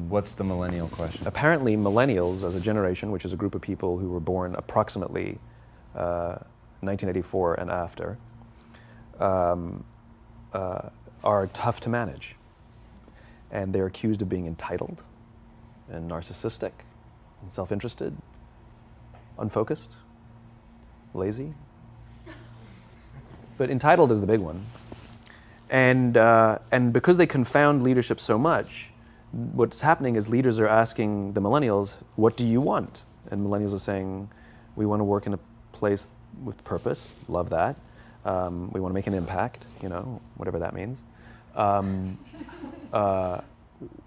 What's the millennial question? Apparently, millennials as a generation, which is a group of people who were born approximately 1984 and after, are tough to manage. And they're accused of being entitled and narcissistic and self-interested, unfocused, lazy. But entitled is the big one. And because they confound leadership so much, what's happening is leaders are asking the millennials, what do you want? And millennials are saying, we want to work in a place with purpose, love that. We want to make an impact, whatever that means.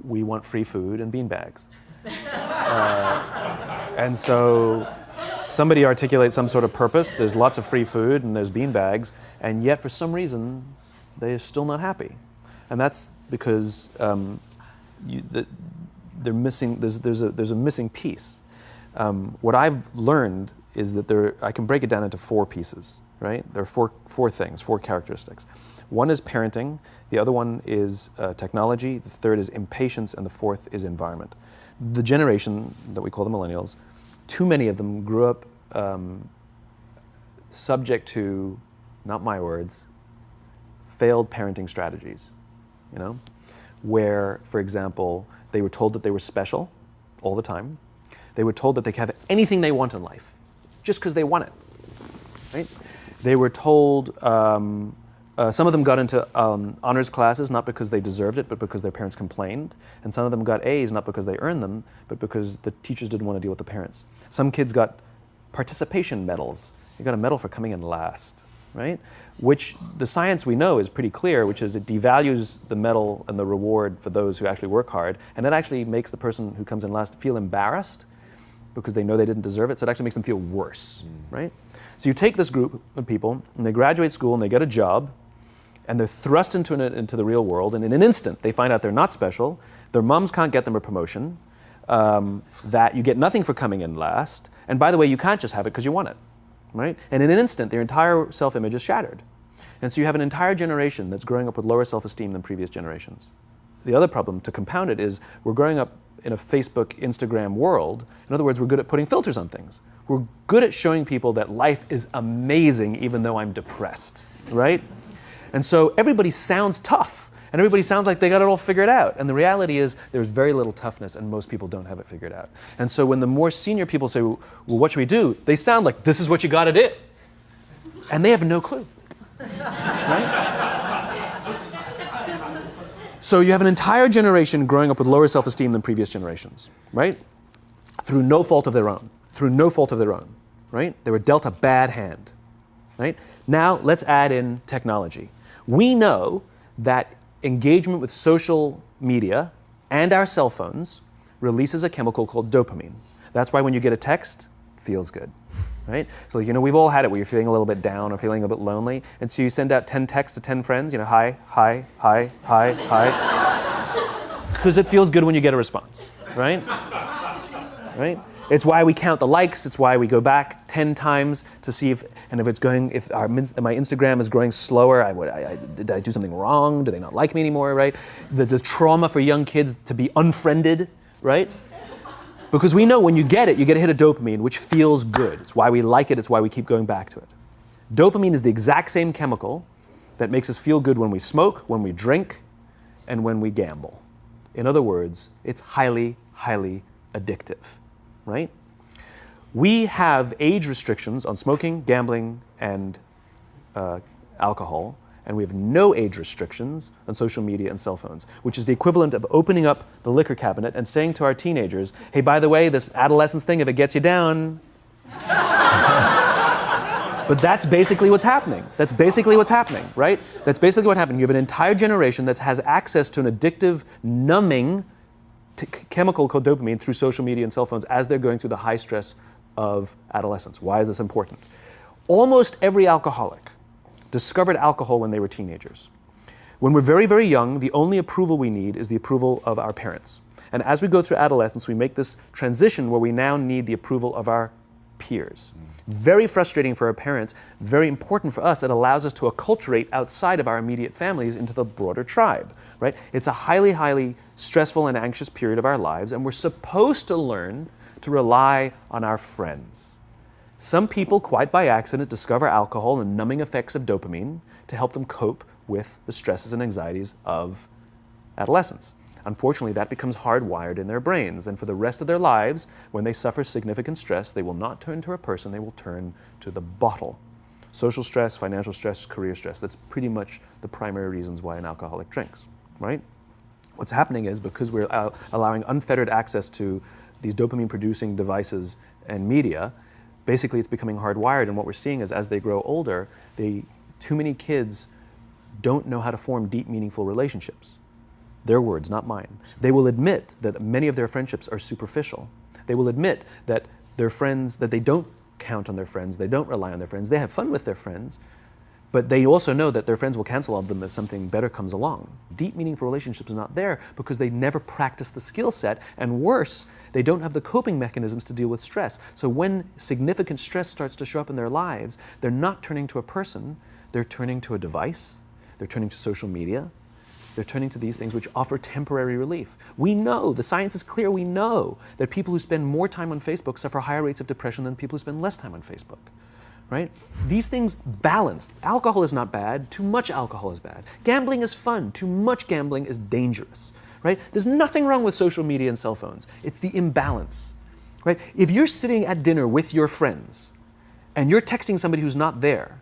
We want free food and beanbags. And so somebody articulates some sort of purpose, there's lots of free food and there's beanbags, and yet for some reason, they're still not happy. And that's because they're missing, there's a missing piece. What I've learned is that I can break it down into 4 pieces, right? There are four things, 4 characteristics. One is parenting, the other one is technology, the third is impatience, and the fourth is environment. The generation that we call the millennials, too many of them grew up subject to, not my words, failed parenting strategies, where, for example, they were told that they were special all the time. They were told that they could have anything they want in life, just because they want it, right? They were told, some of them got into honors classes, not because they deserved it, but because their parents complained. And some of them got A's, not because they earned them, but because the teachers didn't want to deal with the parents. Some kids got participation medals. You got a medal for coming in last, right? Which the science we know is pretty clear, which is it devalues the medal and the reward for those who actually work hard. And it actually makes the person who comes in last feel embarrassed because they know they didn't deserve it. So it actually makes them feel worse, right? So you take this group of people and they graduate school and they get a job and they're thrust into the real world, and in an instant they find out they're not special, their moms can't get them a promotion, that you get nothing for coming in last, and by the way, you can't just have it because you want it, right? And in an instant, their entire self-image is shattered. And so you have an entire generation that's growing up with lower self-esteem than previous generations. The other problem, to compound it, is we're growing up in a Facebook, Instagram world. In other words, we're good at putting filters on things. We're good at showing people that life is amazing even though I'm depressed, right? And so everybody sounds tough, and everybody sounds like they got it all figured out. And the reality is there's very little toughness, and most people don't have it figured out. And so when the more senior people say, well, what should we do? They sound like, this is what you got to do. And they have no clue, right? So you have an entire generation growing up with lower self-esteem than previous generations, right? Through no fault of their own, right? They were dealt a bad hand, right? Now let's add in technology. We know that engagement with social media and our cell phones releases a chemical called dopamine. That's why when you get a text, it feels good, right? So we've all had it where you're feeling a little bit down or feeling a bit lonely, and so you send out 10 texts to 10 friends, hi, hi, hi, hi, hi, because it feels good when you get a response, right? Right? It's why we count the likes. It's why we go back 10 times to see if my Instagram is growing slower, did I do something wrong? Do they not like me anymore, right? The trauma for young kids to be unfriended, right? Because we know when you get it, you get a hit of dopamine, which feels good. It's why we like it. It's why we keep going back to it. Dopamine is the exact same chemical that makes us feel good when we smoke, when we drink, and when we gamble. In other words, it's highly, highly addictive. Right? We have age restrictions on smoking, gambling, and alcohol, and we have no age restrictions on social media and cell phones, which is the equivalent of opening up the liquor cabinet and saying to our teenagers, hey, by the way, this adolescence thing, if it gets you down. But that's basically what's happening. That's basically what's happening, right? That's basically what happened. You have an entire generation that has access to an addictive, numbing chemical called dopamine through social media and cell phones as they're going through the high stress of adolescence. Why is this important? Almost every alcoholic discovered alcohol when they were teenagers. When we're very, very young, the only approval we need is the approval of our parents. And as we go through adolescence, we make this transition where we now need the approval of our peers. Very frustrating for our parents, very important for us. It allows us to acculturate outside of our immediate families into the broader tribe, right? It's a highly, highly stressful and anxious period of our lives, and we're supposed to learn to rely on our friends. Some people, quite by accident, discover alcohol and numbing effects of dopamine to help them cope with the stresses and anxieties of adolescence. Unfortunately, that becomes hardwired in their brains, and for the rest of their lives, when they suffer significant stress, they will not turn to a person, they will turn to the bottle. Social stress, financial stress, career stress, that's pretty much the primary reasons why an alcoholic drinks, right? What's happening is because we're allowing unfettered access to these dopamine-producing devices and media, basically it's becoming hardwired, and what we're seeing is as they grow older, too many kids don't know how to form deep, meaningful relationships. Their words, not mine. They will admit that many of their friendships are superficial. They will admit that their friends, that they don't count on their friends, they don't rely on their friends, they have fun with their friends, but they also know that their friends will cancel on them if something better comes along. Deep, meaningful relationships are not there because they never practice the skill set, and worse, they don't have the coping mechanisms to deal with stress. So when significant stress starts to show up in their lives, they're not turning to a person, they're turning to a device, they're turning to social media, they're turning to these things which offer temporary relief. We know, the science is clear, we know that people who spend more time on Facebook suffer higher rates of depression than people who spend less time on Facebook, right? These things balanced. Alcohol is not bad, too much alcohol is bad. Gambling is fun, too much gambling is dangerous, right? There's nothing wrong with social media and cell phones. It's the imbalance, right? If you're sitting at dinner with your friends and you're texting somebody who's not there,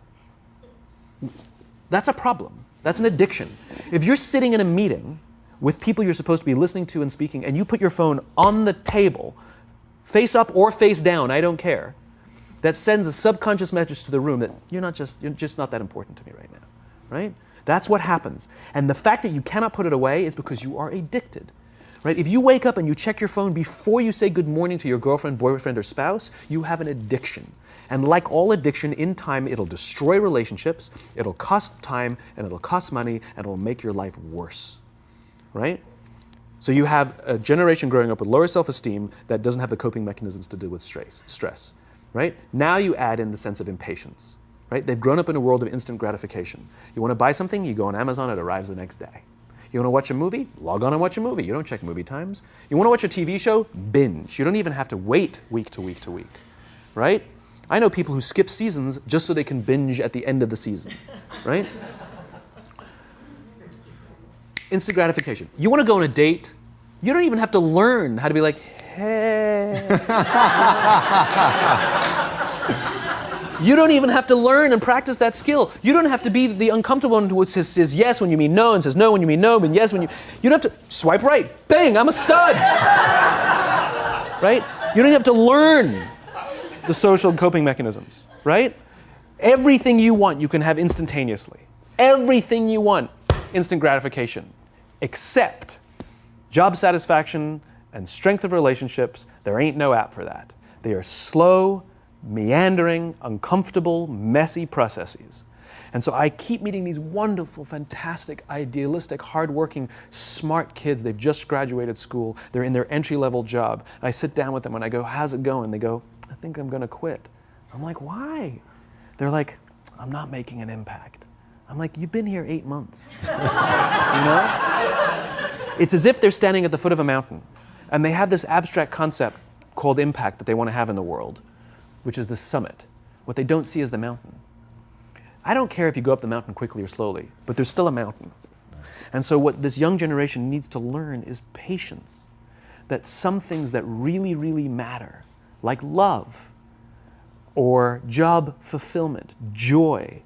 that's a problem. That's an addiction. If you're sitting in a meeting with people you're supposed to be listening to and speaking, and you put your phone on the table, face up or face down, I don't care, that sends a subconscious message to the room that you're just not that important to me right now, right? That's what happens. And the fact that you cannot put it away is because you are addicted, right? If you wake up and you check your phone before you say good morning to your girlfriend, boyfriend, or spouse, you have an addiction. And like all addiction, in time, it'll destroy relationships, it'll cost time, and it'll cost money, and it'll make your life worse, right? So you have a generation growing up with lower self-esteem that doesn't have the coping mechanisms to deal with stress, right? Now you add in the sense of impatience, right? They've grown up in a world of instant gratification. You want to buy something, you go on Amazon, it arrives the next day. You want to watch a movie? Log on and watch a movie. You don't check movie times. You want to watch a TV show? Binge. You don't even have to wait week to week to week, right? I know people who skip seasons just so they can binge at the end of the season, right? Instant gratification. You want to go on a date? You don't even have to learn how to be like, hey. You don't even have to learn and practice that skill. You don't have to be the uncomfortable one who says yes when you mean no and says no when you mean no, but yes when you... You don't have to swipe right. Bang, I'm a stud. Right? You don't have to learn the social coping mechanisms, right? Everything you want, you can have instantaneously. Everything you want, instant gratification, except job satisfaction and strength of relationships. There ain't no app for that. They are slow, meandering, uncomfortable, messy processes. And so I keep meeting these wonderful, fantastic, idealistic, hardworking, smart kids. They've just graduated school. They're in their entry-level job. And I sit down with them and I go, how's it going? They go, I think I'm going to quit. I'm like, why? They're like, I'm not making an impact. I'm like, you've been here 8 months. You know? It's as if they're standing at the foot of a mountain and they have this abstract concept called impact that they want to have in the world, which is the summit. What they don't see is the mountain. I don't care if you go up the mountain quickly or slowly, but there's still a mountain. And so what this young generation needs to learn is patience. That some things that really, really matter, like love, or job fulfillment, joy,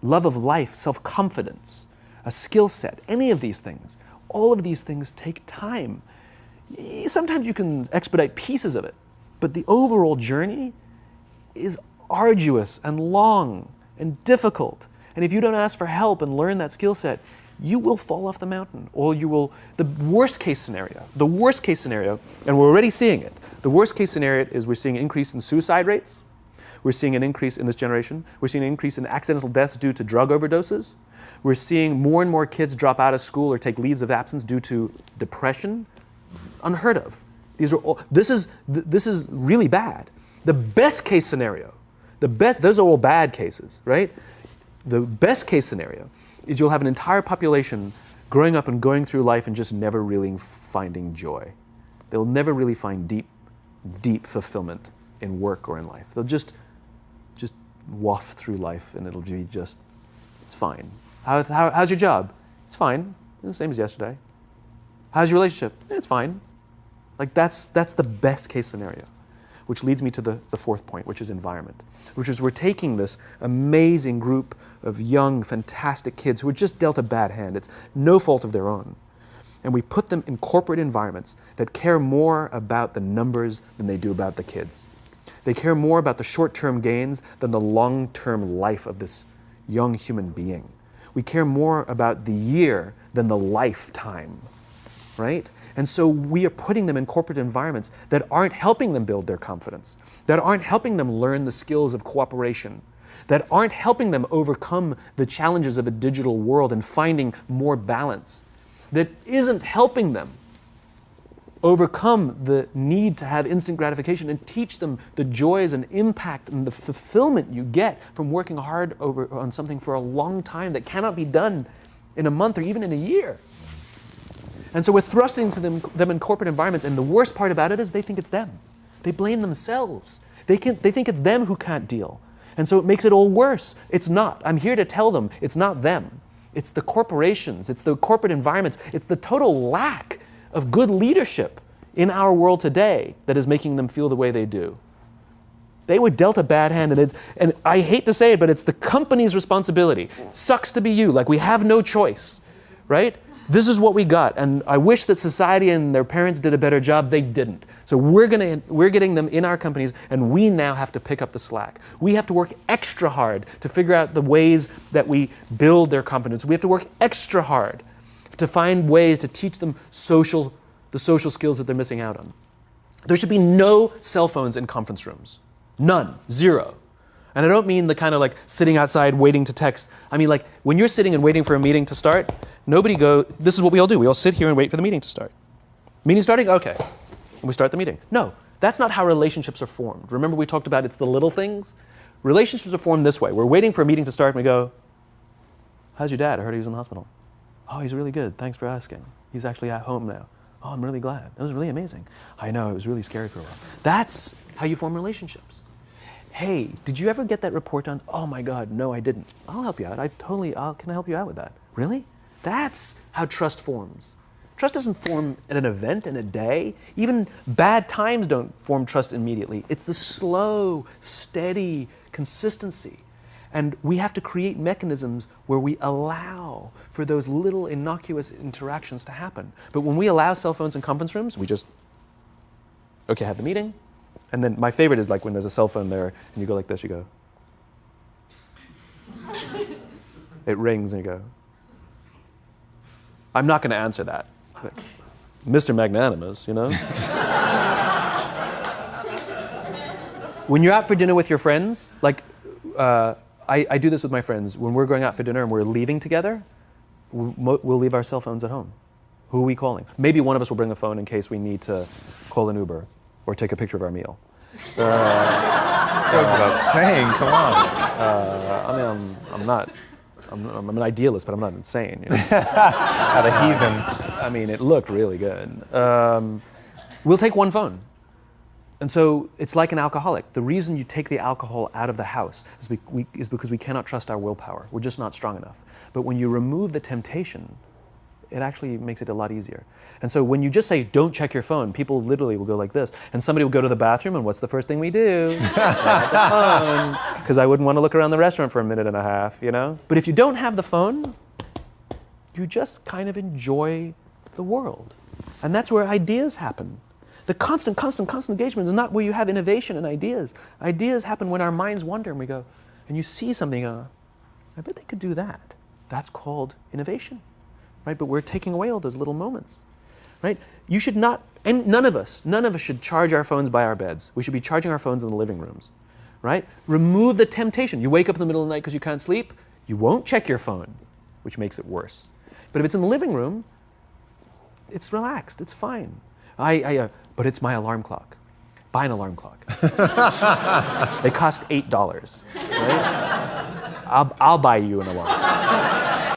love of life, self-confidence, a skill set, any of these things, all of these things take time. Sometimes you can expedite pieces of it, but the overall journey is arduous and long and difficult. And if you don't ask for help and learn that skill set, you will fall off the mountain, or you will, the worst case scenario, and we're already seeing it, the worst case scenario is we're seeing an increase in suicide rates, we're seeing an increase in this generation, we're seeing an increase in accidental deaths due to drug overdoses, we're seeing more and more kids drop out of school or take leaves of absence due to depression, unheard of. These are all, this is really bad. The best case scenario, those are all bad cases, right? The best case scenario is you'll have an entire population growing up and going through life and just never really finding joy. They'll never really find deep fulfillment in work or in life. They'll just waft through life and it'll be just, it's fine. How's your job? It's fine. It's the same as yesterday. How's your relationship? It's fine. Like that's the best case scenario, which leads me to the fourth point, which is environment, which is we're taking this amazing group of young, fantastic kids who are just dealt a bad hand. It's no fault of their own. And we put them in corporate environments that care more about the numbers than they do about the kids. They care more about the short-term gains than the long-term life of this young human being. We care more about the year than the lifetime, right? And so we are putting them in corporate environments that aren't helping them build their confidence, that aren't helping them learn the skills of cooperation, that aren't helping them overcome the challenges of a digital world and finding more balance, that isn't helping them overcome the need to have instant gratification and teach them the joys and impact and the fulfillment you get from working hard on something for a long time that cannot be done in a month or even in a year. And so we're thrusting to them in corporate environments, and the worst part about it is they think it's them. They blame themselves. They think it's them who can't deal. And so it makes it all worse. It's not. I'm here to tell them it's not them. It's the corporations. It's the corporate environments. It's the total lack of good leadership in our world today that is making them feel the way they do. They were dealt a bad hand, and I hate to say it, but it's the company's responsibility. Sucks to be you, like we have no choice, right? This is what we got, and I wish that society and their parents did a better job. They didn't. So we're getting them in our companies, and we now have to pick up the slack. We have to work extra hard to figure out the ways that we build their confidence. We have to work extra hard to find ways to teach them the social skills that they're missing out on. There should be no cell phones in conference rooms. None. Zero. And I don't mean the kind of like sitting outside waiting to text. I mean like when you're sitting and waiting for a meeting to start, this is what we all do. We all sit here and wait for the meeting to start. Meeting starting? Okay. And we start the meeting. No, that's not how relationships are formed. Remember we talked about it's the little things? Relationships are formed this way. We're waiting for a meeting to start and we go, how's your dad? I heard he was in the hospital. Oh, he's really good. Thanks for asking. He's actually at home now. Oh, I'm really glad. It was really amazing. I know, it was really scary for a while. That's how you form relationships. Hey, did you ever get that report done? Oh my God, no, I didn't. I'll help you out. Can I help you out with that? Really? That's how trust forms. Trust doesn't form at an event in a day. Even bad times don't form trust immediately. It's the slow, steady consistency. And we have to create mechanisms where we allow for those little innocuous interactions to happen. But when we allow cell phones in conference rooms, we just, okay, have the meeting. And then my favorite is like when there's a cell phone there and you go like this, you go. It rings and you go. I'm not going to answer that. Like, Mr. Magnanimous, you know? When you're out for dinner with your friends, like, I do this with my friends. When we're going out for dinner and we're leaving together, we'll leave our cell phones at home. Who are we calling? Maybe one of us will bring a phone in case we need to call an Uber or take a picture of our meal. That goes without saying, come on. I'm an idealist, but I'm not insane. You know? At a heathen. I mean, it looked really good. We'll take one phone. And so it's like an alcoholic. The reason you take the alcohol out of the house is because we cannot trust our willpower. We're just not strong enough. But when you remove the temptation, it actually makes it a lot easier. And so when you just say, don't check your phone, people literally will go like this. And somebody will go to the bathroom, and what's the first thing we do? Grab the phone. Because I wouldn't want to look around the restaurant for a minute and a half, you know? But if you don't have the phone, you just kind of enjoy the world. And that's where ideas happen. The constant engagement is not where you have innovation and ideas. Ideas happen when our minds wander and we go, and you see something, I bet they could do that. That's called innovation, right? But we're taking away all those little moments, right? You should not, and none of us should charge our phones by our beds. We should be charging our phones in the living rooms, right? Remove the temptation. You wake up in the middle of the night because you can't sleep, you won't check your phone, which makes it worse. But if it's in the living room, it's relaxed, it's fine. But it's my alarm clock. buy an alarm clock. They cost $8, right? I'll buy you an alarm.